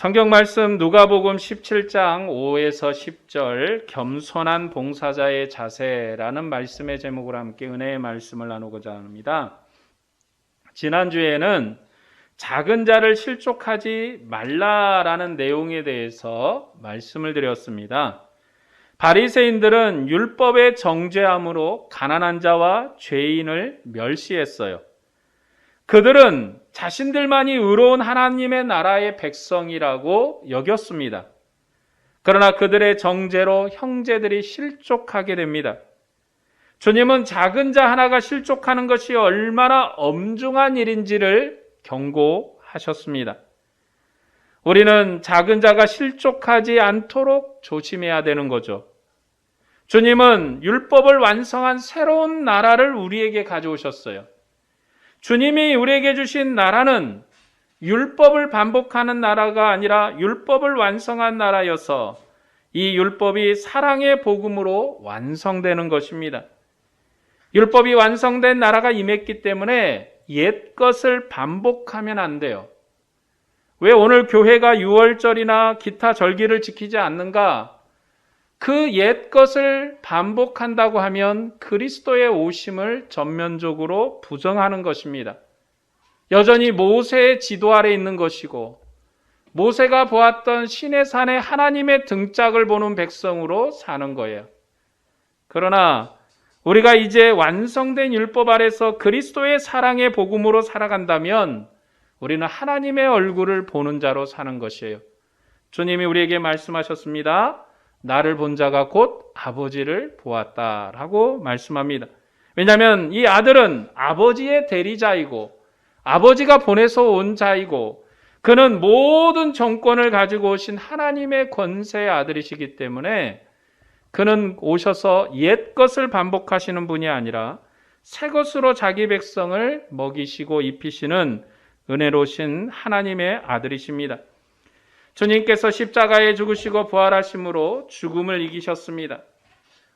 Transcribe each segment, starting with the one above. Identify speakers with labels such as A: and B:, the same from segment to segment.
A: 성경 말씀 누가복음 17장 5에서 10절 겸손한 봉사자의 자세라는 말씀의 제목으로 함께 은혜의 말씀을 나누고자 합니다. 지난주에는 작은 자를 실족하지 말라라는 내용에 대해서 말씀을 드렸습니다. 바리새인들은 율법의 정죄함으로 가난한 자와 죄인을 멸시했어요. 그들은 자신들만이 의로운 하나님의 나라의 백성이라고 여겼습니다. 그러나 그들의 정죄로 형제들이 실족하게 됩니다. 주님은 작은 자 하나가 실족하는 것이 얼마나 엄중한 일인지를 경고하셨습니다. 우리는 작은 자가 실족하지 않도록 조심해야 되는 거죠. 주님은 율법을 완성한 새로운 나라를 우리에게 가져오셨어요. 주님이 우리에게 주신 나라는 율법을 반복하는 나라가 아니라 율법을 완성한 나라여서 이 율법이 사랑의 복음으로 완성되는 것입니다. 율법이 완성된 나라가 임했기 때문에 옛 것을 반복하면 안 돼요. 왜 오늘 교회가 유월절이나 기타 절기를 지키지 않는가? 그 옛 것을 반복한다고 하면 그리스도의 오심을 전면적으로 부정하는 것입니다. 여전히 모세의 지도 아래 있는 것이고 모세가 보았던 시내산의 하나님의 등짝을 보는 백성으로 사는 거예요. 그러나 우리가 이제 완성된 율법 아래서 그리스도의 사랑의 복음으로 살아간다면 우리는 하나님의 얼굴을 보는 자로 사는 것이에요. 주님이 우리에게 말씀하셨습니다. 나를 본 자가 곧 아버지를 보았다라고 말씀합니다. 왜냐하면 이 아들은 아버지의 대리자이고 아버지가 보내서 온 자이고 그는 모든 정권을 가지고 오신 하나님의 권세의 아들이시기 때문에 그는 오셔서 옛 것을 반복하시는 분이 아니라 새 것으로 자기 백성을 먹이시고 입히시는 은혜로우신 하나님의 아들이십니다. 주님께서 십자가에 죽으시고 부활하심으로 죽음을 이기셨습니다.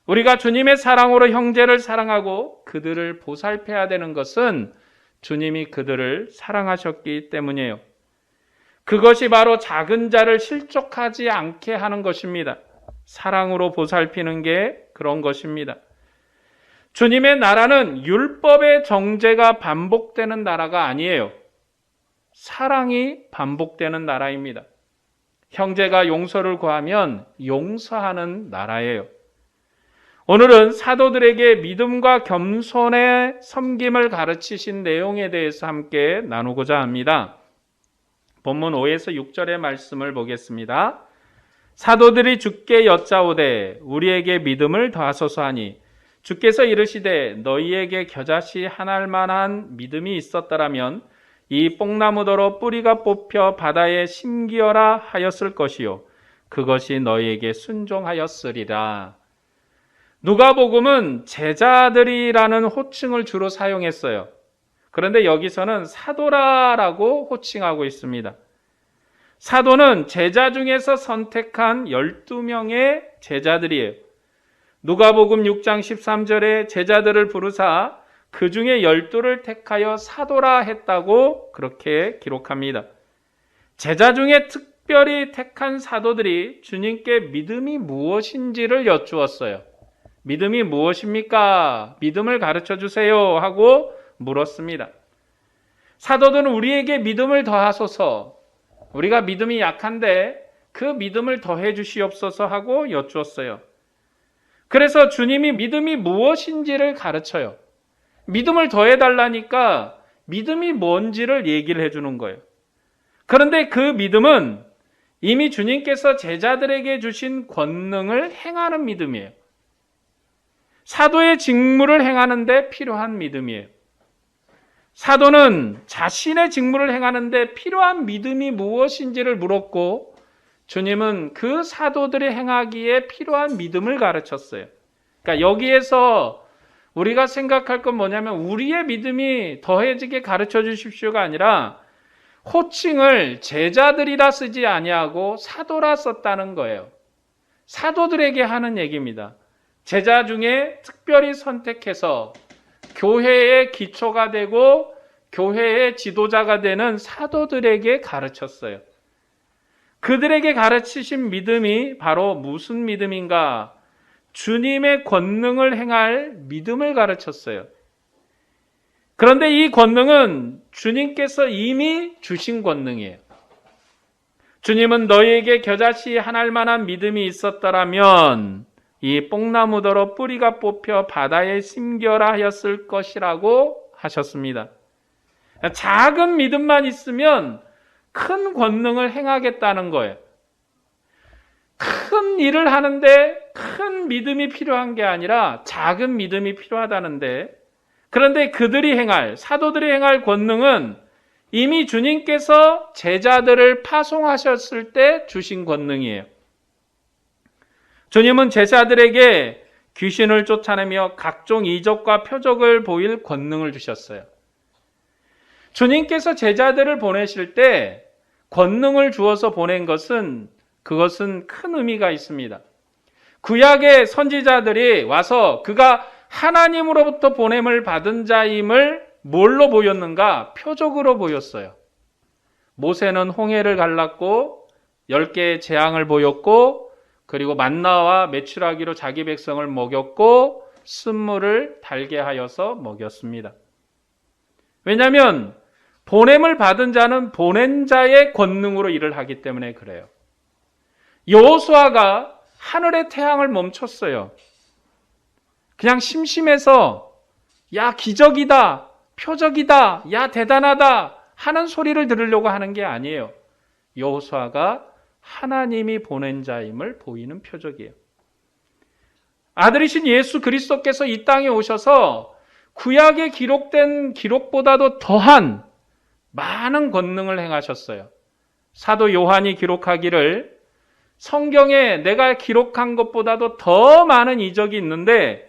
A: 우리가 주님의 사랑으로 형제를 사랑하고 그들을 보살펴야 되는 것은 주님이 그들을 사랑하셨기 때문이에요. 그것이 바로 작은 자를 실족하지 않게 하는 것입니다. 사랑으로 보살피는 게 그런 것입니다. 주님의 나라는 율법의 정죄가 반복되는 나라가 아니에요. 사랑이 반복되는 나라입니다. 형제가 용서를 구하면 용서하는 나라예요. 오늘은 사도들에게 믿음과 겸손의 섬김을 가르치신 내용에 대해서 함께 나누고자 합니다. 본문 5에서 6절의 말씀을 보겠습니다. 사도들이 주께 여짜오되 우리에게 믿음을 더하소서 하니 주께서 이르시되 너희에게 겨자씨 하나할 만한 믿음이 있었더라면 이 뽕나무더러 뿌리가 뽑혀 바다에 심기어라 하였을 것이요 그것이 너희에게 순종하였으리라. 누가복음은 제자들이라는 호칭을 주로 사용했어요. 그런데 여기서는 사도라라고 호칭하고 있습니다. 사도는 제자 중에서 선택한 12명의 제자들이에요. 누가복음 6장 13절에 제자들을 부르사 그 중에 12를 택하여 사도라 했다고 그렇게 기록합니다. 제자 중에 특별히 택한 사도들이 주님께 믿음이 무엇인지를 여쭈었어요. 믿음이 무엇입니까? 믿음을 가르쳐 주세요 하고 물었습니다. 사도들은 우리에게 믿음을 더하소서, 우리가 믿음이 약한데 그 믿음을 더해 주시옵소서 하고 여쭈었어요. 그래서 주님이 믿음이 무엇인지를 가르쳐요. 믿음을 더해달라니까 믿음이 뭔지를 얘기를 해주는 거예요. 그런데 그 믿음은 이미 주님께서 제자들에게 주신 권능을 행하는 믿음이에요. 사도의 직무를 행하는데 필요한 믿음이에요. 사도는 자신의 직무를 행하는데 필요한 믿음이 무엇인지를 물었고 주님은 그 사도들이 행하기에 필요한 믿음을 가르쳤어요. 그러니까 여기에서 우리가 생각할 건 뭐냐면 우리의 믿음이 더해지게 가르쳐 주십시오가 아니라 호칭을 제자들이라 쓰지 아니하고 사도라 썼다는 거예요. 사도들에게 하는 얘기입니다. 제자 중에 특별히 선택해서 교회의 기초가 되고 교회의 지도자가 되는 사도들에게 가르쳤어요. 그들에게 가르치신 믿음이 바로 무슨 믿음인가? 주님의 권능을 행할 믿음을 가르쳤어요. 그런데 이 권능은 주님께서 이미 주신 권능이에요. 주님은 너희에게 겨자씨 한 알만한 믿음이 있었더라면 이 뽕나무더러 뿌리가 뽑혀 바다에 심겨라 하였을 것이라고 하셨습니다. 작은 믿음만 있으면 큰 권능을 행하겠다는 거예요. 큰 일을 하는데 큰 믿음이 필요한 게 아니라 작은 믿음이 필요하다는데, 그런데 그들이 행할, 사도들이 행할 권능은 이미 주님께서 제자들을 파송하셨을 때 주신 권능이에요. 주님은 제자들에게 귀신을 쫓아내며 각종 이적과 표적을 보일 권능을 주셨어요. 주님께서 제자들을 보내실 때 권능을 주어서 보낸 것은 그것은 큰 의미가 있습니다. 구약의 선지자들이 와서 그가 하나님으로부터 보냄을 받은 자임을 뭘로 보였는가? 표적으로 보였어요. 모세는 홍해를 갈랐고 10개의 재앙을 보였고, 그리고 만나와 메추라기로 자기 백성을 먹였고 쓴물을 달게 하여서 먹였습니다. 왜냐하면 보냄을 받은 자는 보낸 자의 권능으로 일을 하기 때문에 그래요. 여호수아가 하늘의 태양을 멈췄어요. 그냥 심심해서 야 기적이다, 표적이다, 야 대단하다 하는 소리를 들으려고 하는 게 아니에요. 여호수아가 하나님이 보낸 자임을 보이는 표적이에요. 아들이신 예수 그리스도께서 이 땅에 오셔서 구약에 기록된 기록보다도 더한 많은 권능을 행하셨어요. 사도 요한이 기록하기를 성경에 내가 기록한 것보다도 더 많은 이적이 있는데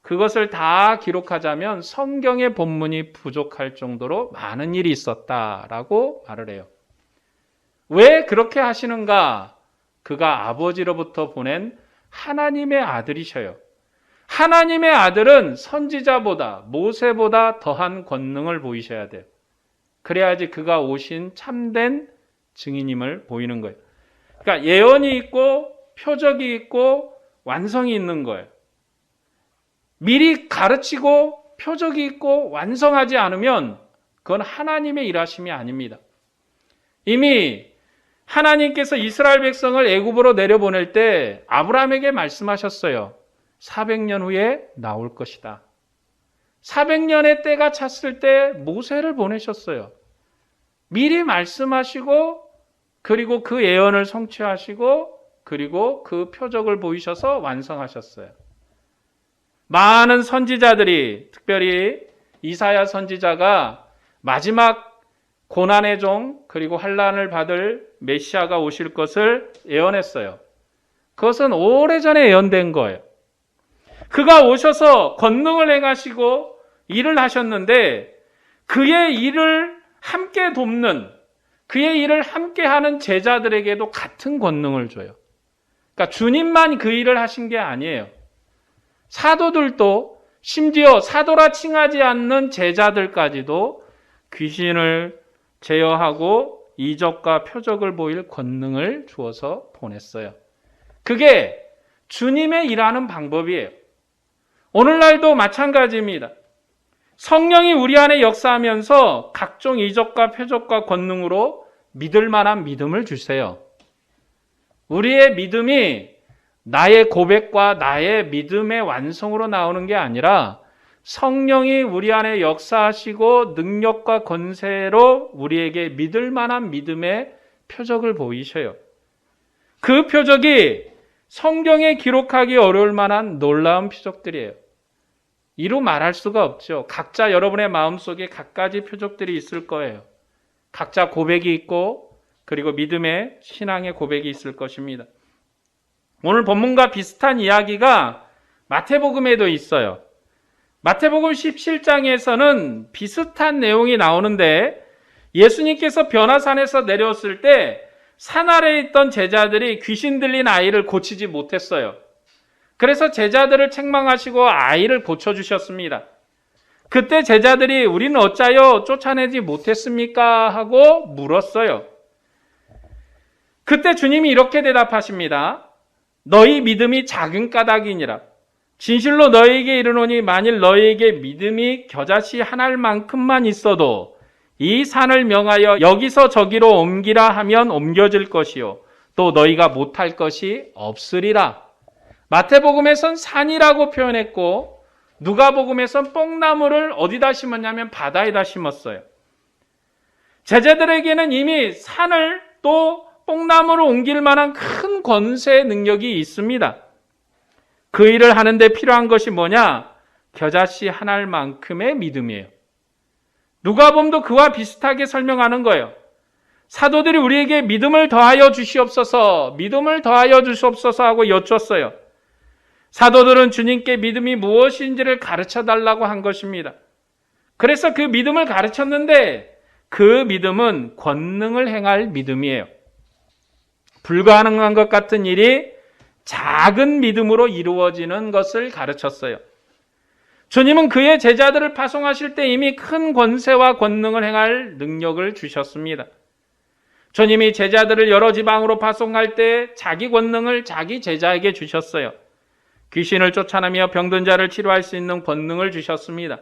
A: 그것을 다 기록하자면 성경의 본문이 부족할 정도로 많은 일이 있었다라고 말을 해요. 왜 그렇게 하시는가? 그가 아버지로부터 보낸 하나님의 아들이셔요. 하나님의 아들은 선지자보다 모세보다 더한 권능을 보이셔야 돼요. 그래야지 그가 오신 참된 증인임을 보이는 거예요. 그러니까 예언이 있고 표적이 있고 완성이 있는 거예요. 미리 가르치고 표적이 있고 완성하지 않으면 그건 하나님의 일하심이 아닙니다. 이미 하나님께서 이스라엘 백성을 애굽으로 내려보낼 때 아브라함에게 말씀하셨어요. 400년 후에 나올 것이다. 400년의 때가 찼을 때 모세를 보내셨어요. 미리 말씀하시고 그리고 그 예언을 성취하시고 그리고 그 표적을 보이셔서 완성하셨어요. 많은 선지자들이, 특별히 이사야 선지자가 마지막 고난의 종 그리고 환난을 받을 메시아가 오실 것을 예언했어요. 그것은 오래전에 예언된 거예요. 그가 오셔서 권능을 행하시고 일을 하셨는데 그의 일을 함께 돕는, 그의 일을 함께 하는 제자들에게도 같은 권능을 줘요. 그러니까 주님만 그 일을 하신 게 아니에요. 사도들도, 심지어 사도라 칭하지 않는 제자들까지도 귀신을 제어하고 이적과 표적을 보일 권능을 주어서 보냈어요. 그게 주님의 일하는 방법이에요. 오늘날도 마찬가지입니다. 성령이 우리 안에 역사하면서 각종 이적과 표적과 권능으로 믿을 만한 믿음을 주세요. 우리의 믿음이 나의 고백과 나의 믿음의 완성으로 나오는 게 아니라 성령이 우리 안에 역사하시고 능력과 권세로 우리에게 믿을 만한 믿음의 표적을 보이셔요. 그 표적이 성경에 기록하기 어려울 만한 놀라운 표적들이에요. 이루 말할 수가 없죠. 각자 여러분의 마음속에 각가지 표적들이 있을 거예요. 각자 고백이 있고 그리고 믿음의 신앙의 고백이 있을 것입니다. 오늘 본문과 비슷한 이야기가 마태복음에도 있어요. 마태복음 17장에서는 비슷한 내용이 나오는데 예수님께서 변화산에서 내려왔을 때 산 아래에 있던 제자들이 귀신 들린 아이를 고치지 못했어요. 그래서 제자들을 책망하시고 아이를 고쳐주셨습니다. 그때 제자들이 우리는 어찌하여 쫓아내지 못했습니까? 하고 물었어요. 그때 주님이 이렇게 대답하십니다. 너희 믿음이 작은 까닭이니라. 진실로 너희에게 이르노니 만일 너희에게 믿음이 겨자씨 한 알만큼만 있어도 이 산을 명하여 여기서 저기로 옮기라 하면 옮겨질 것이요 또 너희가 못할 것이 없으리라. 마태복음에선 산이라고 표현했고 누가복음에선 뽕나무를 어디다 심었냐면 바다에다 심었어요. 제자들에게는 이미 산을 또 뽕나무를 옮길 만한 큰 권세의 능력이 있습니다. 그 일을 하는데 필요한 것이 뭐냐? 겨자씨 한 알만큼의 믿음이에요. 누가복음도 그와 비슷하게 설명하는 거예요. 사도들이 우리에게 믿음을 더하여 주시옵소서, 믿음을 더하여 주시옵소서 하고 여쭈었어요. 사도들은 주님께 믿음이 무엇인지를 가르쳐 달라고 한 것입니다. 그래서 그 믿음을 가르쳤는데 그 믿음은 권능을 행할 믿음이에요. 불가능한 것 같은 일이 작은 믿음으로 이루어지는 것을 가르쳤어요. 주님은 그의 제자들을 파송하실 때 이미 큰 권세와 권능을 행할 능력을 주셨습니다. 주님이 제자들을 여러 지방으로 파송할 때 자기 권능을 자기 제자에게 주셨어요. 귀신을 쫓아내며 병든 자를 치료할 수 있는 권능을 주셨습니다.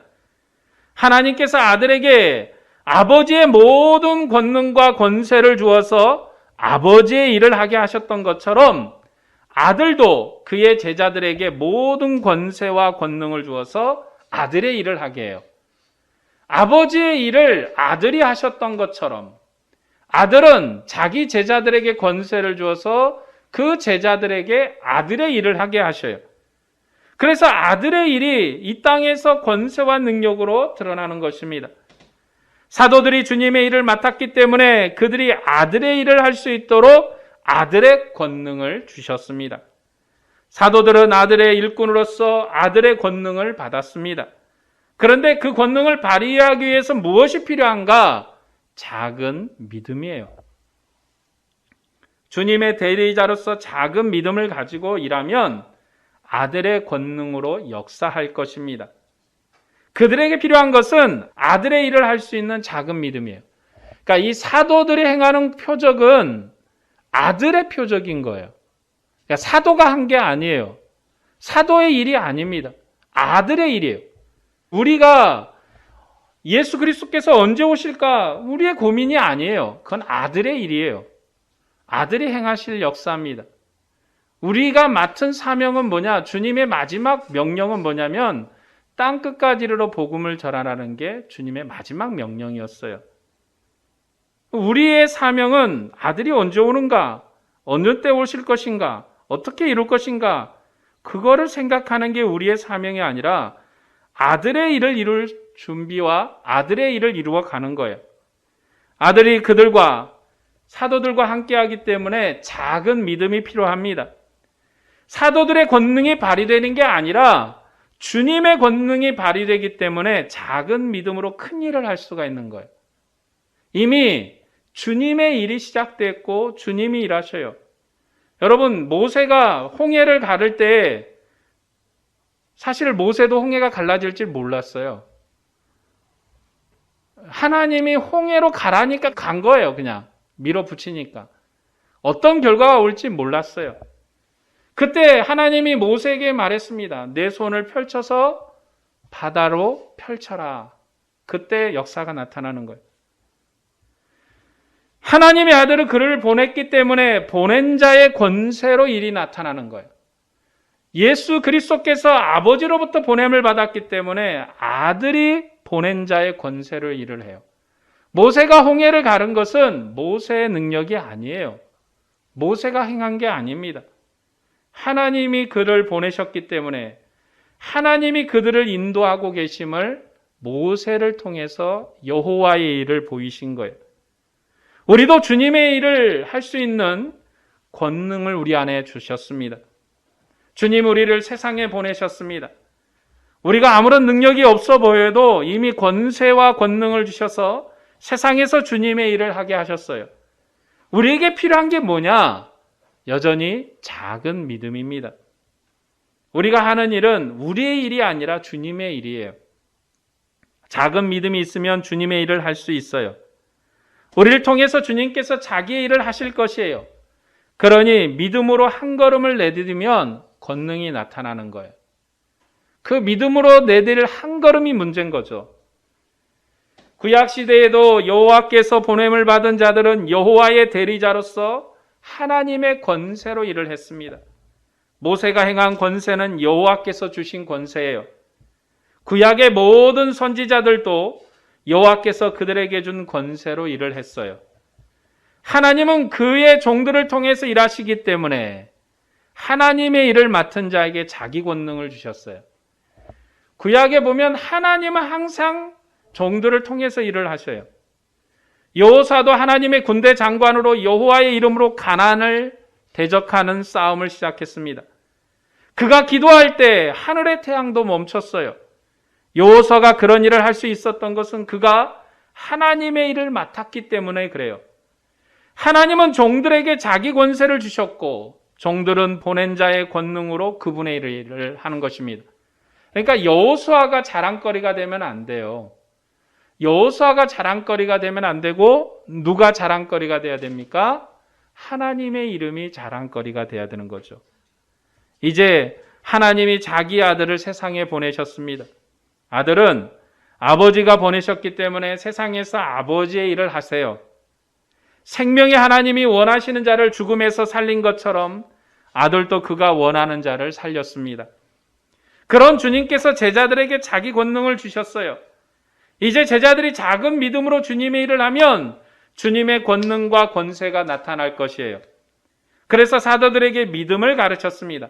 A: 하나님께서 아들에게 아버지의 모든 권능과 권세를 주어서 아버지의 일을 하게 하셨던 것처럼 아들도 그의 제자들에게 모든 권세와 권능을 주어서 아들의 일을 하게 해요. 아버지의 일을 아들이 하셨던 것처럼 아들은 자기 제자들에게 권세를 주어서 그 제자들에게 아들의 일을 하게 하셔요. 그래서 아들의 일이 이 땅에서 권세와 능력으로 드러나는 것입니다. 사도들이 주님의 일을 맡았기 때문에 그들이 아들의 일을 할 수 있도록 아들의 권능을 주셨습니다. 사도들은 아들의 일꾼으로서 아들의 권능을 받았습니다. 그런데 그 권능을 발휘하기 위해서 무엇이 필요한가? 작은 믿음이에요. 주님의 대리자로서 작은 믿음을 가지고 일하면 아들의 권능으로 역사할 것입니다. 그들에게 필요한 것은 아들의 일을 할 수 있는 작은 믿음이에요. 그러니까 이 사도들이 행하는 표적은 아들의 표적인 거예요. 그러니까 사도가 한 게 아니에요. 사도의 일이 아닙니다. 아들의 일이에요. 우리가 예수 그리스도께서 언제 오실까? 우리의 고민이 아니에요. 그건 아들의 일이에요. 아들이 행하실 역사입니다. 우리가 맡은 사명은 뭐냐? 주님의 마지막 명령은 뭐냐면 땅 끝까지 이르러 복음을 전하라는 게 주님의 마지막 명령이었어요. 우리의 사명은 아들이 언제 오는가? 어느 때 오실 것인가? 어떻게 이룰 것인가? 그거를 생각하는 게 우리의 사명이 아니라 아들의 일을 이룰 준비와 아들의 일을 이루어 가는 거예요. 아들이 그들과 사도들과 함께하기 때문에 작은 믿음이 필요합니다. 사도들의 권능이 발휘되는 게 아니라 주님의 권능이 발휘되기 때문에 작은 믿음으로 큰 일을 할 수가 있는 거예요. 이미 주님의 일이 시작됐고 주님이 일하셔요. 여러분, 모세가 홍해를 가를 때 사실 모세도 홍해가 갈라질 줄 몰랐어요. 하나님이 홍해로 가라니까 간 거예요. 그냥 밀어붙이니까. 어떤 결과가 올지 몰랐어요. 그때 하나님이 모세에게 말했습니다. 내 손을 펼쳐서 바다로 펼쳐라. 그때 역사가 나타나는 거예요. 하나님의 아들은 그를 보냈기 때문에 보낸 자의 권세로 일이 나타나는 거예요. 예수 그리스도께서 아버지로부터 보냄을 받았기 때문에 아들이 보낸 자의 권세로 일을 해요. 모세가 홍해를 가른 것은 모세의 능력이 아니에요. 모세가 행한 게 아닙니다. 하나님이 그를 보내셨기 때문에 하나님이 그들을 인도하고 계심을 모세를 통해서 여호와의 일을 보이신 거예요. 우리도 주님의 일을 할 수 있는 권능을 우리 안에 주셨습니다. 주님 우리를 세상에 보내셨습니다. 우리가 아무런 능력이 없어 보여도 이미 권세와 권능을 주셔서 세상에서 주님의 일을 하게 하셨어요. 우리에게 필요한 게 뭐냐? 여전히 작은 믿음입니다. 우리가 하는 일은 우리의 일이 아니라 주님의 일이에요. 작은 믿음이 있으면 주님의 일을 할 수 있어요. 우리를 통해서 주님께서 자기의 일을 하실 것이에요. 그러니 믿음으로 한 걸음을 내디디면 권능이 나타나는 거예요. 그 믿음으로 내딜 한 걸음이 문제인 거죠. 구약 시대에도 여호와께서 보냄을 받은 자들은 여호와의 대리자로서 하나님의 권세로 일을 했습니다. 모세가 행한 권세는 여호와께서 주신 권세예요. 구약의 모든 선지자들도 여호와께서 그들에게 준 권세로 일을 했어요. 하나님은 그의 종들을 통해서 일하시기 때문에 하나님의 일을 맡은 자에게 자기 권능을 주셨어요. 구약에 보면 하나님은 항상 종들을 통해서 일을 하셔요. 여호사도 하나님의 군대 장관으로 여호와의 이름으로 가나안을 대적하는 싸움을 시작했습니다. 그가 기도할 때 하늘의 태양도 멈췄어요. 여호사가 그런 일을 할 수 있었던 것은 그가 하나님의 일을 맡았기 때문에 그래요. 하나님은 종들에게 자기 권세를 주셨고 종들은 보낸 자의 권능으로 그분의 일을 하는 것입니다. 그러니까 여호수아가 자랑거리가 되면 안 돼요. 여호수아가 자랑거리가 되면 안 되고 누가 자랑거리가 돼야 됩니까? 하나님의 이름이 자랑거리가 돼야 되는 거죠. 이제 하나님이 자기 아들을 세상에 보내셨습니다. 아들은 아버지가 보내셨기 때문에 세상에서 아버지의 일을 하세요. 생명의 하나님이 원하시는 자를 죽음에서 살린 것처럼 아들도 그가 원하는 자를 살렸습니다. 그런 주님께서 제자들에게 자기 권능을 주셨어요. 이제 제자들이 작은 믿음으로 주님의 일을 하면 주님의 권능과 권세가 나타날 것이에요. 그래서 사도들에게 믿음을 가르쳤습니다.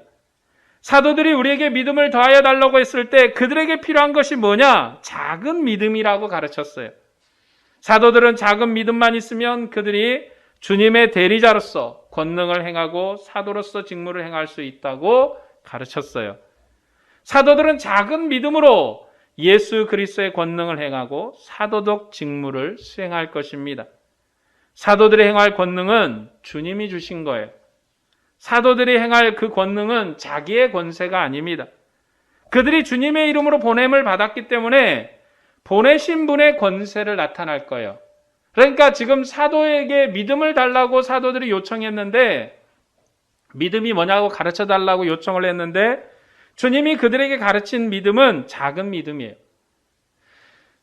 A: 사도들이 우리에게 믿음을 더하여 달라고 했을 때 그들에게 필요한 것이 뭐냐? 작은 믿음이라고 가르쳤어요. 사도들은 작은 믿음만 있으면 그들이 주님의 대리자로서 권능을 행하고 사도로서 직무를 행할 수 있다고 가르쳤어요. 사도들은 작은 믿음으로 예수 그리스도의 권능을 행하고 사도적 직무를 수행할 것입니다. 사도들이 행할 권능은 주님이 주신 거예요. 사도들이 행할 그 권능은 자기의 권세가 아닙니다. 그들이 주님의 이름으로 보냄을 받았기 때문에 보내신 분의 권세를 나타날 거예요. 그러니까 지금 사도에게 믿음을 달라고 사도들이 요청했는데 믿음이 뭐냐고 가르쳐 달라고 요청을 했는데 주님이 그들에게 가르친 믿음은 작은 믿음이에요.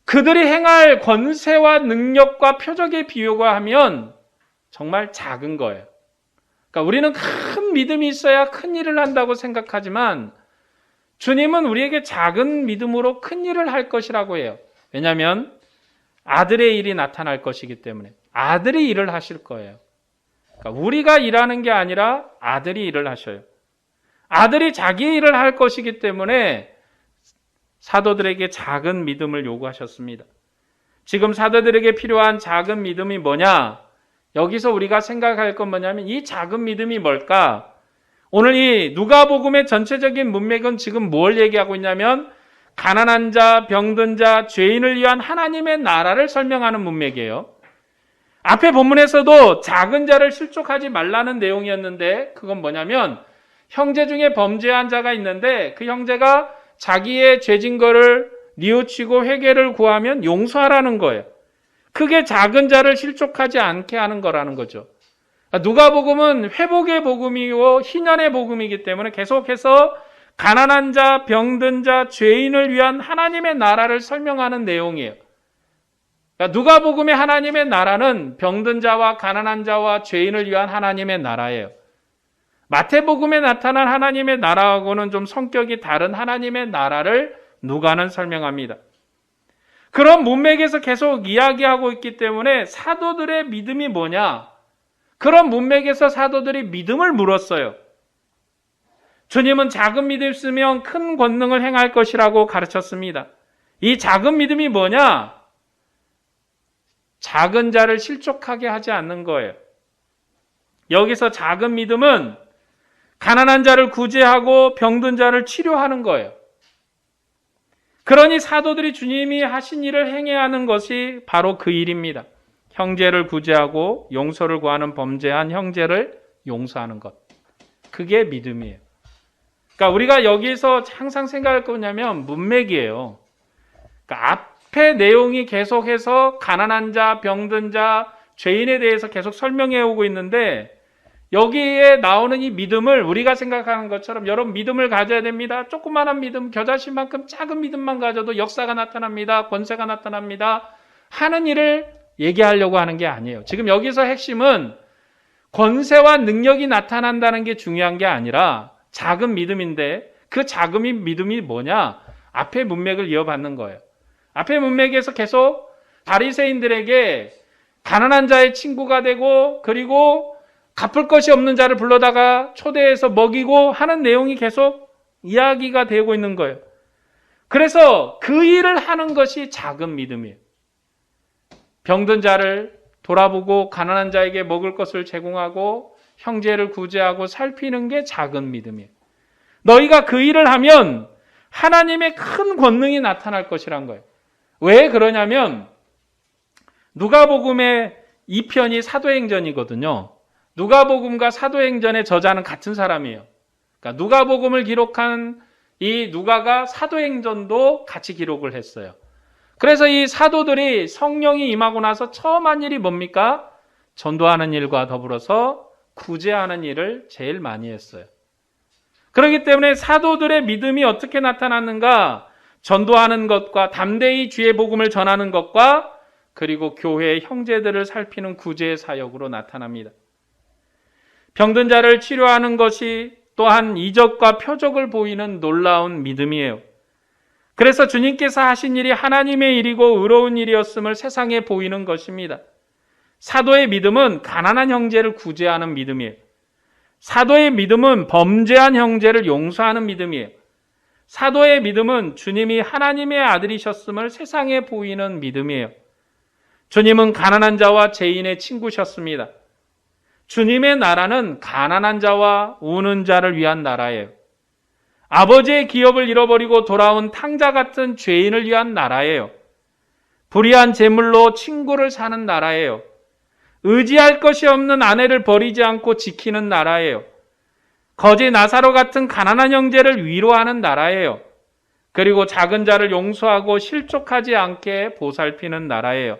A: 그들이 행할 권세와 능력과 표적에 비교하면 정말 작은 거예요. 그러니까 우리는 큰 믿음이 있어야 큰 일을 한다고 생각하지만 주님은 우리에게 작은 믿음으로 큰 일을 할 것이라고 해요. 왜냐하면 아들의 일이 나타날 것이기 때문에 아들이 일을 하실 거예요. 그러니까 우리가 일하는 게 아니라 아들이 일을 하셔요. 아들이 자기 일을 할 것이기 때문에 사도들에게 작은 믿음을 요구하셨습니다. 지금 사도들에게 필요한 작은 믿음이 뭐냐? 여기서 우리가 생각할 건 뭐냐면 이 작은 믿음이 뭘까? 오늘 이 누가복음의 전체적인 문맥은 지금 뭘 얘기하고 있냐면 가난한 자, 병든 자, 죄인을 위한 하나님의 나라를 설명하는 문맥이에요. 앞에 본문에서도 작은 자를 실족하지 말라는 내용이었는데 그건 뭐냐면 형제 중에 범죄한 자가 있는데 그 형제가 자기의 죄진 거를 뉘우치고 회개를 구하면 용서하라는 거예요. 그게 작은 자를 실족하지 않게 하는 거라는 거죠. 누가복음은 회복의 복음이고 희년의 복음이기 때문에 계속해서 가난한 자, 병든 자, 죄인을 위한 하나님의 나라를 설명하는 내용이에요. 누가복음의 하나님의 나라는 병든 자와 가난한 자와 죄인을 위한 하나님의 나라예요. 마태복음에 나타난 하나님의 나라하고는 좀 성격이 다른 하나님의 나라를 누가는 설명합니다. 그런 문맥에서 계속 이야기하고 있기 때문에 사도들의 믿음이 뭐냐? 그런 문맥에서 사도들이 믿음을 물었어요. 주님은 작은 믿음 있으면 큰 권능을 행할 것이라고 가르쳤습니다. 이 작은 믿음이 뭐냐? 작은 자를 실족하게 하지 않는 거예요. 여기서 작은 믿음은 가난한 자를 구제하고 병든 자를 치료하는 거예요. 그러니 사도들이 주님이 하신 일을 행해야 하는 것이 바로 그 일입니다. 형제를 구제하고 용서를 구하는 범죄한 형제를 용서하는 것. 그게 믿음이에요. 그러니까 우리가 여기서 항상 생각할 거냐면 문맥이에요. 그러니까 앞에 내용이 계속해서 가난한 자, 병든 자, 죄인에 대해서 계속 설명해 오고 있는데 여기에 나오는 이 믿음을 우리가 생각하는 것처럼 여러분 믿음을 가져야 됩니다. 조그마한 믿음, 겨자씨만큼 작은 믿음만 가져도 역사가 나타납니다. 권세가 나타납니다. 하는 일을 얘기하려고 하는 게 아니에요. 지금 여기서 핵심은 권세와 능력이 나타난다는 게 중요한 게 아니라 작은 믿음인데 그 작은 믿음이 뭐냐? 앞에 문맥을 이어받는 거예요. 앞에 문맥에서 계속 바리새인들에게 가난한 자의 친구가 되고 그리고 갚을 것이 없는 자를 불러다가 초대해서 먹이고 하는 내용이 계속 이야기가 되고 있는 거예요. 그래서 그 일을 하는 것이 작은 믿음이에요. 병든 자를 돌아보고 가난한 자에게 먹을 것을 제공하고 형제를 구제하고 살피는 게 작은 믿음이에요. 너희가 그 일을 하면 하나님의 큰 권능이 나타날 것이란 거예요. 왜 그러냐면 누가복음의 2편이 사도행전이거든요. 누가복음과 사도행전의 저자는 같은 사람이에요. 그러니까 누가복음을 기록한 이 누가가 사도행전도 같이 기록을 했어요. 그래서 이 사도들이 성령이 임하고 나서 처음 한 일이 뭡니까? 전도하는 일과 더불어서 구제하는 일을 제일 많이 했어요. 그렇기 때문에 사도들의 믿음이 어떻게 나타났는가? 전도하는 것과 담대히 주의 복음을 전하는 것과 그리고 교회의 형제들을 살피는 구제의 사역으로 나타납니다. 병든 자를 치료하는 것이 또한 이적과 표적을 보이는 놀라운 믿음이에요. 그래서 주님께서 하신 일이 하나님의 일이고 의로운 일이었음을 세상에 보이는 것입니다. 사도의 믿음은 가난한 형제를 구제하는 믿음이에요. 사도의 믿음은 범죄한 형제를 용서하는 믿음이에요. 사도의 믿음은 주님이 하나님의 아들이셨음을 세상에 보이는 믿음이에요. 주님은 가난한 자와 죄인의 친구셨습니다. 주님의 나라는 가난한 자와 우는 자를 위한 나라예요. 아버지의 기업을 잃어버리고 돌아온 탕자 같은 죄인을 위한 나라예요. 불의한 재물로 친구를 사는 나라예요. 의지할 것이 없는 아내를 버리지 않고 지키는 나라예요. 거지 나사로 같은 가난한 형제를 위로하는 나라예요. 그리고 작은 자를 용서하고 실족하지 않게 보살피는 나라예요.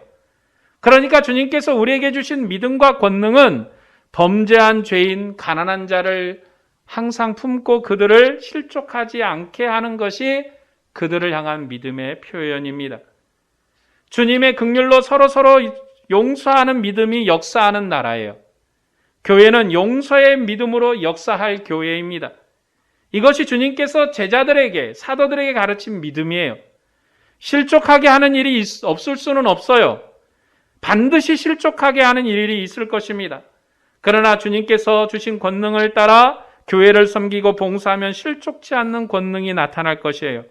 A: 그러니까 주님께서 우리에게 주신 믿음과 권능은 범죄한 죄인, 가난한 자를 항상 품고 그들을 실족하지 않게 하는 것이 그들을 향한 믿음의 표현입니다. 주님의 긍휼로 서로 용서하는 믿음이 역사하는 나라예요. 교회는 용서의 믿음으로 역사할 교회입니다. 이것이 주님께서 제자들에게, 사도들에게 가르친 믿음이에요. 실족하게 하는 일이 없을 수는 없어요. 반드시 실족하게 하는 일이 있을 것입니다. 그러나 주님께서 주신 권능을 따라 교회를 섬기고 봉사하면 실족치 않는 권능이 나타날 것이에요.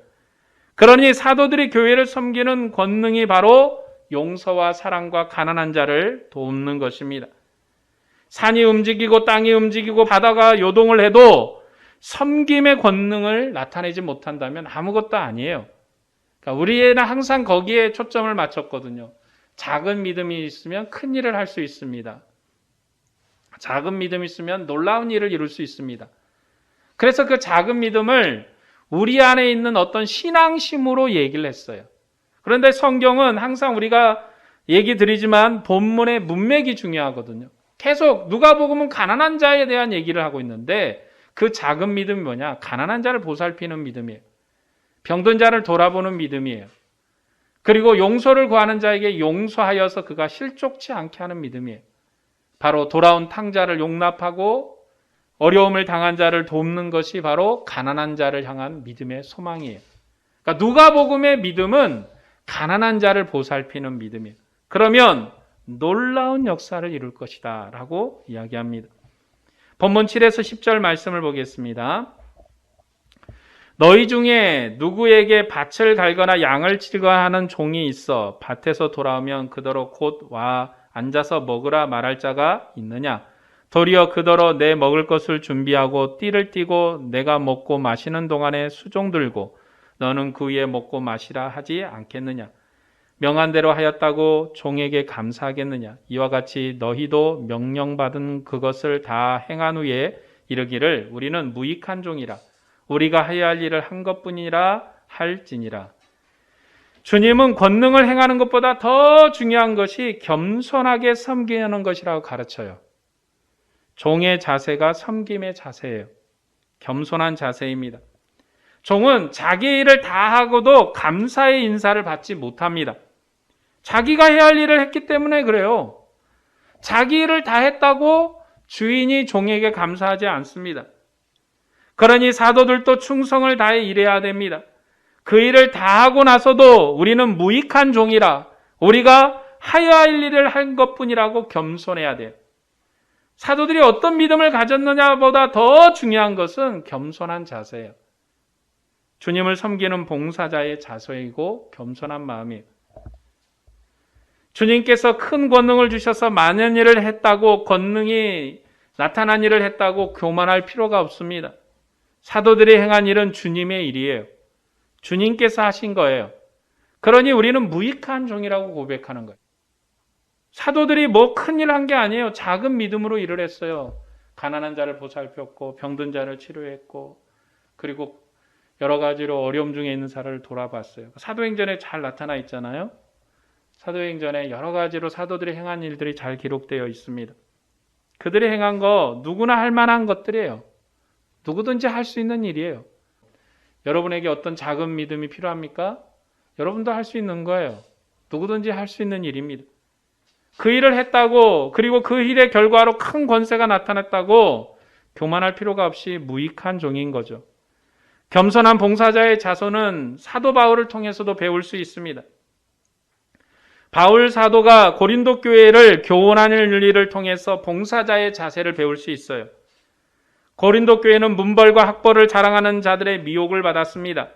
A: 그러니 사도들이 교회를 섬기는 권능이 바로 용서와 사랑과 가난한 자를 돕는 것입니다. 산이 움직이고 땅이 움직이고 바다가 요동을 해도 섬김의 권능을 나타내지 못한다면 아무것도 아니에요. 그러니까 우리는 항상 거기에 초점을 맞췄거든요. 작은 믿음이 있으면 큰 일을 할 수 있습니다. 작은 믿음이 있으면 놀라운 일을 이룰 수 있습니다. 그래서 그 작은 믿음을 우리 안에 있는 어떤 신앙심으로 얘기를 했어요. 그런데 성경은 항상 우리가 얘기 드리지만 본문의 문맥이 중요하거든요. 계속 누가복음은 가난한 자에 대한 얘기를 하고 있는데 그 작은 믿음이 뭐냐? 가난한 자를 보살피는 믿음이에요. 병든 자를 돌아보는 믿음이에요. 그리고 용서를 구하는 자에게 용서하여서 그가 실족치 않게 하는 믿음이에요. 바로 돌아온 탕자를 용납하고 어려움을 당한 자를 돕는 것이 바로 가난한 자를 향한 믿음의 소망이에요. 그러니까 누가복음의 믿음은 가난한 자를 보살피는 믿음이에요. 그러면 놀라운 역사를 이룰 것이다 라고 이야기합니다. 본문 7에서 10절 말씀을 보겠습니다. 너희 중에 누구에게 밭을 갈거나 양을 치거나 하는 종이 있어 밭에서 돌아오면 그더러 곧 와 앉아서 먹으라 말할 자가 있느냐? 도리어 그더러 내 먹을 것을 준비하고 띠를 띠고 내가 먹고 마시는 동안에 수종 들고 너는 그 위에 먹고 마시라 하지 않겠느냐? 명한 대로 하였다고 종에게 감사하겠느냐? 이와 같이 너희도 명령받은 그것을 다 행한 후에 이르기를 우리는 무익한 종이라. 우리가 해야 할 일을 한 것뿐이라 할지니라. 주님은 권능을 행하는 것보다 더 중요한 것이 겸손하게 섬기는 것이라고 가르쳐요. 종의 자세가 섬김의 자세예요. 겸손한 자세입니다. 종은 자기 일을 다 하고도 감사의 인사를 받지 못합니다. 자기가 해야 할 일을 했기 때문에 그래요. 자기 일을 다 했다고 주인이 종에게 감사하지 않습니다. 그러니 사도들도 충성을 다해 일해야 됩니다. 그 일을 다 하고 나서도 우리는 무익한 종이라 우리가 하여야 할 일을 한 것뿐이라고 겸손해야 돼요. 사도들이 어떤 믿음을 가졌느냐보다 더 중요한 것은 겸손한 자세예요. 주님을 섬기는 봉사자의 자세이고 겸손한 마음이에요. 주님께서 큰 권능을 주셔서 많은 일을 했다고 권능이 나타난 일을 했다고 교만할 필요가 없습니다. 사도들이 행한 일은 주님의 일이에요. 주님께서 하신 거예요. 그러니 우리는 무익한 종이라고 고백하는 거예요. 사도들이 뭐 큰 일 한 게 아니에요. 작은 믿음으로 일을 했어요. 가난한 자를 보살폈고 병든 자를 치료했고 그리고 여러 가지로 어려움 중에 있는 사람을 돌아봤어요. 사도행전에 잘 나타나 있잖아요. 사도행전에 여러 가지로 사도들이 행한 일들이 잘 기록되어 있습니다. 그들이 행한 거 누구나 할 만한 것들이에요. 누구든지 할 수 있는 일이에요. 여러분에게 어떤 작은 믿음이 필요합니까? 여러분도 할 수 있는 거예요. 누구든지 할 수 있는 일입니다. 그 일을 했다고 그리고 그 일의 결과로 큰 권세가 나타났다고 교만할 필요가 없이 무익한 종인 거죠. 겸손한 봉사자의 자손은 사도 바울을 통해서도 배울 수 있습니다. 바울 사도가 고린도 교회를 교훈하는 일을 통해서 봉사자의 자세를 배울 수 있어요. 고린도 교회는 문벌과 학벌을 자랑하는 자들의 미혹을 받았습니다.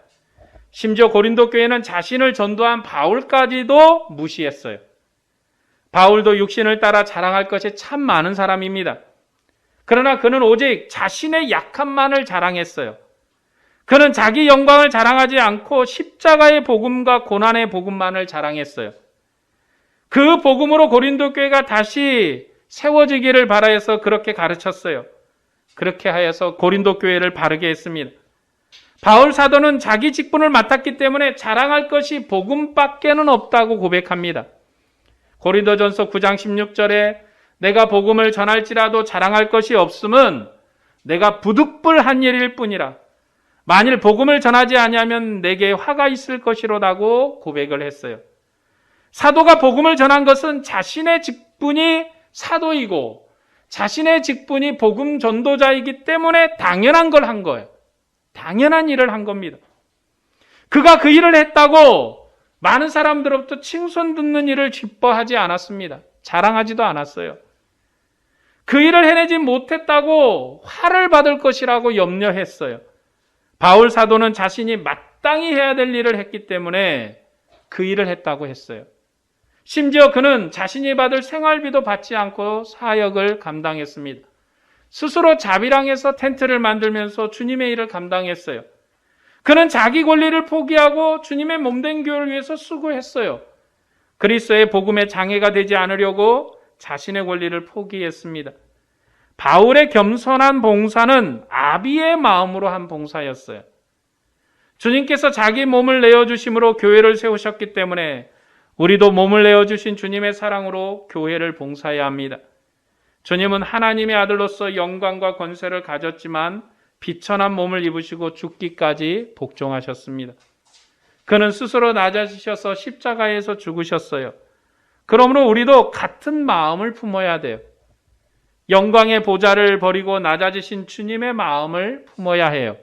A: 심지어 고린도 교회는 자신을 전도한 바울까지도 무시했어요. 바울도 육신을 따라 자랑할 것이 참 많은 사람입니다. 그러나 그는 오직 자신의 약함만을 자랑했어요. 그는 자기 영광을 자랑하지 않고 십자가의 복음과 고난의 복음만을 자랑했어요. 그 복음으로 고린도 교회가 다시 세워지기를 바라해서 그렇게 가르쳤어요. 그렇게 하여서 고린도 교회를 바르게 했습니다. 바울 사도는 자기 직분을 맡았기 때문에 자랑할 것이 복음밖에는 없다고 고백합니다. 고린도전서 9장 16절에 내가 복음을 전할지라도 자랑할 것이 없음은 내가 부득불한 일일 뿐이라. 만일 복음을 전하지 아니하면 내게 화가 있을 것이로라고 고백을 했어요. 사도가 복음을 전한 것은 자신의 직분이 사도이고 자신의 직분이 복음 전도자이기 때문에 당연한 걸 한 거예요. 당연한 일을 한 겁니다. 그가 그 일을 했다고 많은 사람들로부터 칭송 듣는 일을 기뻐하지 않았습니다. 자랑하지도 않았어요. 그 일을 해내지 못했다고 화를 받을 것이라고 염려했어요. 바울 사도는 자신이 마땅히 해야 될 일을 했기 때문에 그 일을 했다고 했어요. 심지어 그는 자신이 받을 생활비도 받지 않고 사역을 감당했습니다. 스스로 자비랑에서 텐트를 만들면서 주님의 일을 감당했어요. 그는 자기 권리를 포기하고 주님의 몸된 교회를 위해서 수고했어요. 그리스도의 복음에 장애가 되지 않으려고 자신의 권리를 포기했습니다. 바울의 겸손한 봉사는 아비의 마음으로 한 봉사였어요. 주님께서 자기 몸을 내어주심으로 교회를 세우셨기 때문에 우리도 몸을 내어주신 주님의 사랑으로 교회를 봉사해야 합니다. 주님은 하나님의 아들로서 영광과 권세를 가졌지만 비천한 몸을 입으시고 죽기까지 복종하셨습니다. 그는 스스로 낮아지셔서 십자가에서 죽으셨어요. 그러므로 우리도 같은 마음을 품어야 돼요. 영광의 보좌를 버리고 낮아지신 주님의 마음을 품어야 해요.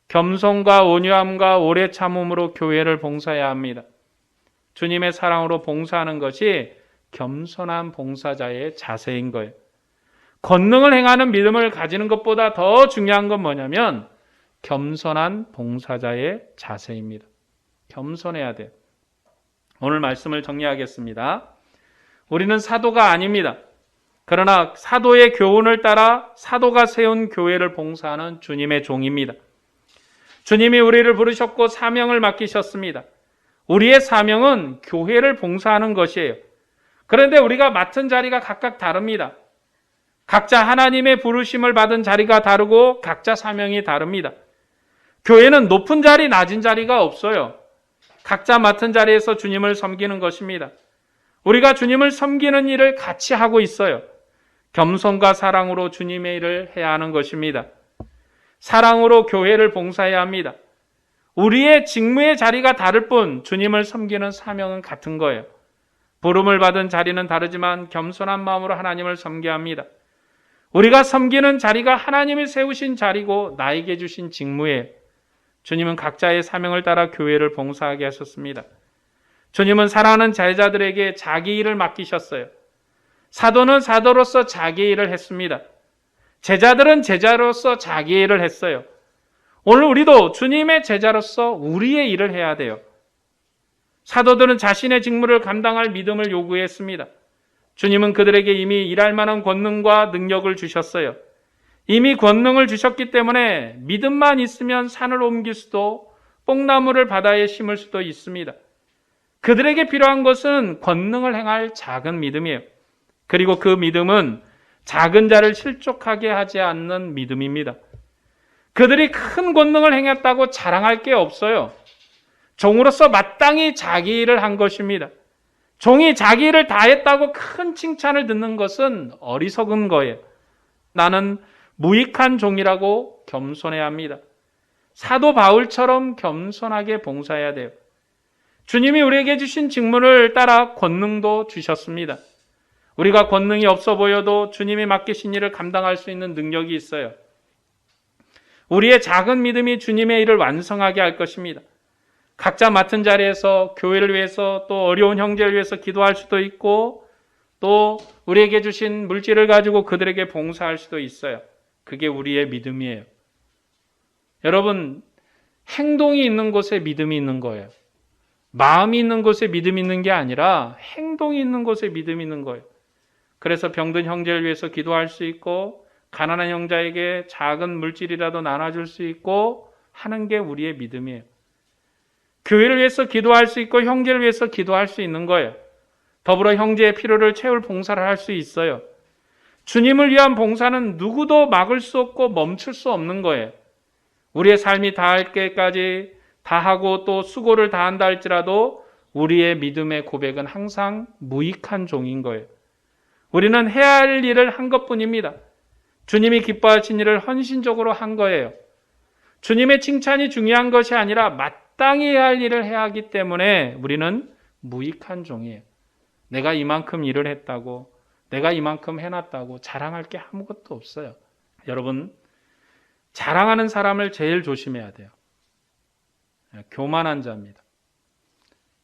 A: 겸손과 온유함과 오래 참음으로 교회를 봉사해야 합니다. 주님의 사랑으로 봉사하는 것이 겸손한 봉사자의 자세인 거예요. 권능을 행하는 믿음을 가지는 것보다 더 중요한 건 뭐냐면 겸손한 봉사자의 자세입니다. 겸손해야 돼요. 오늘 말씀을 정리하겠습니다. 우리는 사도가 아닙니다. 그러나 사도의 교훈을 따라 사도가 세운 교회를 봉사하는 주님의 종입니다. 주님이 우리를 부르셨고 사명을 맡기셨습니다. 우리의 사명은 교회를 봉사하는 것이에요. 그런데 우리가 맡은 자리가 각각 다릅니다. 각자 하나님의 부르심을 받은 자리가 다르고 각자 사명이 다릅니다. 교회는 높은 자리, 낮은 자리가 없어요. 각자 맡은 자리에서 주님을 섬기는 것입니다. 우리가 주님을 섬기는 일을 같이 하고 있어요. 겸손과 사랑으로 주님의 일을 해야 하는 것입니다. 사랑으로 교회를 봉사해야 합니다. 우리의 직무의 자리가 다를 뿐 주님을 섬기는 사명은 같은 거예요. 부름을 받은 자리는 다르지만 겸손한 마음으로 하나님을 섬겨야 합니다. 우리가 섬기는 자리가 하나님이 세우신 자리고 나에게 주신 직무예요. 주님은 각자의 사명을 따라 교회를 봉사하게 하셨습니다. 주님은 사랑하는 제자들에게 자기 일을 맡기셨어요. 사도는 사도로서 자기 일을 했습니다. 제자들은 제자로서 자기 일을 했어요. 오늘 우리도 주님의 제자로서 우리의 일을 해야 돼요. 사도들은 자신의 직무를 감당할 믿음을 요구했습니다. 주님은 그들에게 이미 일할 만한 권능과 능력을 주셨어요. 이미 권능을 주셨기 때문에 믿음만 있으면 산을 옮길 수도 뽕나무를 바다에 심을 수도 있습니다. 그들에게 필요한 것은 권능을 행할 작은 믿음이에요. 그리고 그 믿음은 작은 자를 실족하게 하지 않는 믿음입니다. 그들이 큰 권능을 행했다고 자랑할 게 없어요. 종으로서 마땅히 자기 일을 한 것입니다. 종이 자기 일을 다 했다고 큰 칭찬을 듣는 것은 어리석은 거예요. 나는 무익한 종이라고 겸손해야 합니다. 사도 바울처럼 겸손하게 봉사해야 돼요. 주님이 우리에게 주신 직무를 따라 권능도 주셨습니다. 우리가 권능이 없어 보여도 주님이 맡기신 일을 감당할 수 있는 능력이 있어요. 우리의 작은 믿음이 주님의 일을 완성하게 할 것입니다. 각자 맡은 자리에서 교회를 위해서 또 어려운 형제를 위해서 기도할 수도 있고 또 우리에게 주신 물질을 가지고 그들에게 봉사할 수도 있어요. 그게 우리의 믿음이에요. 여러분, 행동이 있는 곳에 믿음이 있는 거예요. 마음이 있는 곳에 믿음이 있는 게 아니라 행동이 있는 곳에 믿음이 있는 거예요. 그래서 병든 형제를 위해서 기도할 수 있고 가난한 형제에게 작은 물질이라도 나눠줄 수 있고 하는 게 우리의 믿음이에요. 교회를 위해서 기도할 수 있고 형제를 위해서 기도할 수 있는 거예요. 더불어 형제의 필요를 채울 봉사를 할 수 있어요. 주님을 위한 봉사는 누구도 막을 수 없고 멈출 수 없는 거예요. 우리의 삶이 다할 때까지 다하고 또 수고를 다한다 할지라도 우리의 믿음의 고백은 항상 무익한 종인 거예요. 우리는 해야 할 일을 한 것뿐입니다. 주님이 기뻐하신 일을 헌신적으로 한 거예요. 주님의 칭찬이 중요한 것이 아니라 마땅히 해야 할 일을 해야 하기 때문에 우리는 무익한 종이에요. 내가 이만큼 일을 했다고, 내가 이만큼 해놨다고 자랑할 게 아무것도 없어요. 여러분, 자랑하는 사람을 제일 조심해야 돼요. 교만한 자입니다.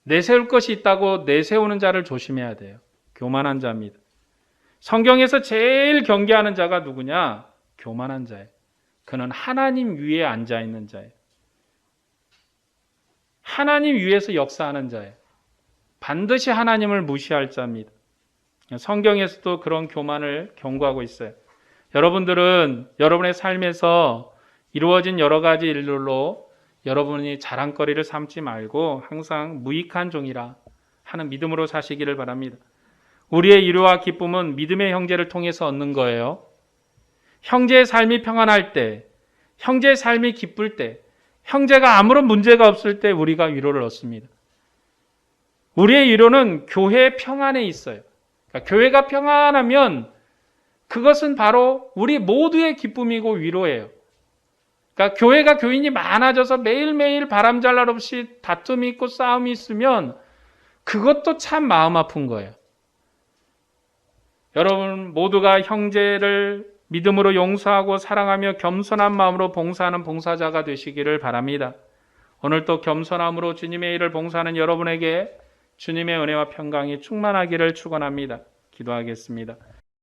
A: 내세울 것이 있다고 내세우는 자를 조심해야 돼요. 교만한 자입니다. 성경에서 제일 경계하는 자가 누구냐? 교만한 자예요. 그는 하나님 위에 앉아 있는 자예요. 하나님 위에서 역사하는 자예요. 반드시 하나님을 무시할 자입니다. 성경에서도 그런 교만을 경고하고 있어요. 여러분들은 여러분의 삶에서 이루어진 여러 가지 일들로 여러분이 자랑거리를 삼지 말고 항상 무익한 종이라 하는 믿음으로 사시기를 바랍니다. 우리의 위로와 기쁨은 믿음의 형제를 통해서 얻는 거예요. 형제의 삶이 평안할 때, 형제의 삶이 기쁠 때, 형제가 아무런 문제가 없을 때 우리가 위로를 얻습니다. 우리의 위로는 교회의 평안에 있어요. 그러니까 교회가 평안하면 그것은 바로 우리 모두의 기쁨이고 위로예요. 그러니까 교회가 교인이 많아져서 매일매일 바람잘 날 없이 다툼이 있고 싸움이 있으면 그것도 참 마음 아픈 거예요. 여러분 모두가 형제를 믿음으로 용서하고 사랑하며 겸손한 마음으로 봉사하는 봉사자가 되시기를 바랍니다. 오늘 또 겸손함으로 주님의 일을 봉사하는 여러분에게 주님의 은혜와 평강이 충만하기를 축원합니다. 기도하겠습니다.